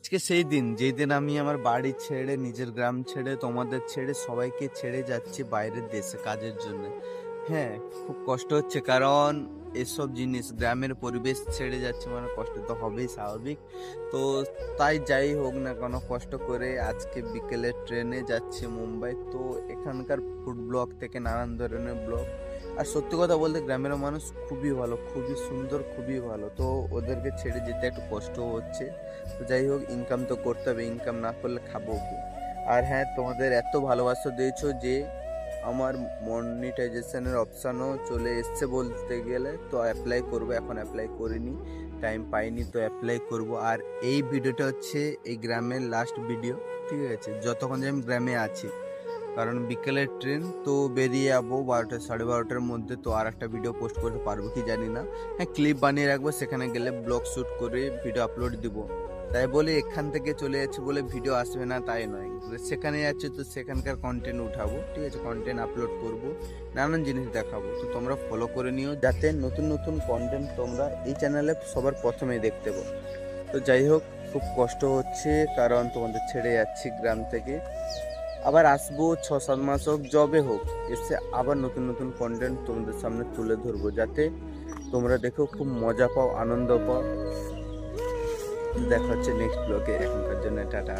আজকে সেই দিন যেই দিন আমি আমার বাড়ি ছেড়ে নিজের গ্রাম ছেড়ে তোমাদের ছেড়ে সবাইকে ছেড়ে যাচ্ছি বাইরের দেশে কাজের জন্য। হ্যাঁ, খুব কষ্ট হচ্ছে কারণ এসব জিনিস গ্রামের পরিবেশ ছেড়ে যাচ্ছে মানে কষ্ট তো হবেই স্বাভাবিক। তো তাই যাই হোক না কেন কষ্ট করে আজকে বিকেলে ট্রেনে যাচ্ছি মুম্বাই। তো এখানকার ফুড ব্লগ থেকে নানান ধরনের ব্লগ, আর সত্যি কথা বলতে গ্রামের মানুষ খুবই ভালো, খুবই সুন্দর, খুবই ভালো। তো ওদেরকে ছেড়ে যেতে একটু কষ্টও হচ্ছে। তো যাই হোক, ইনকাম তো করতে হবে, ইনকাম না করলে খাবো কি। আর হ্যাঁ, তোমাদের এত ভালোবাসা দিয়েছো যে আমার মনিটাইজেশনের অপশানও চলে এসছে বলতে গেলে। তো অ্যাপ্লাই করবো, এখন অ্যাপ্লাই করিনি, টাইম পাইনি, তো অ্যাপ্লাই করব। আর এই ভিডিওটা হচ্ছে এই গ্রামের লাস্ট ভিডিও, ঠিক আছে, যতক্ষণ যে আমি গ্রামে আছি। কারণ বিকেলের ট্রেন, তো বেরিয়ে যাবো 12টা 12:30টার মধ্যে। তো আর একটা ভিডিও পোস্ট করতে পারবো কি জানি না। হ্যাঁ, ক্লিপ বানিয়ে রাখবো, সেখানে গেলে ব্লগ শ্যুট করে ভিডিও আপলোড দিব। তাই বলে এখান থেকে চলে যাচ্ছি বলে ভিডিও আসবে না তাই নয়, সেখানে যাচ্ছি তো সেখানকার কন্টেন্ট উঠাবো, ঠিক আছে, কন্টেন্ট আপলোড করব, নানান জিনিস দেখাবো। তো তোমরা ফলো করে নিও যাতে নতুন নতুন কন্টেন্ট তোমরা এই চ্যানেলে সবার প্রথমে দেখতে পাবো। তো যাই হোক, খুব কষ্ট হচ্ছে কারণ তোমাদের ছেড়ে যাচ্ছি গ্রাম থেকে। আবার আসবো 6-7 মাস হোক, জবে হোক, এসে আবার নতুন নতুন কন্টেন্ট তোমাদের সামনে তুলে ধরবো যাতে তোমরা দেখো খুব মজা পাও, আনন্দ পাও। দেখা হচ্ছে নেক্সট ব্লগে, এখনকার জন্য টাটা।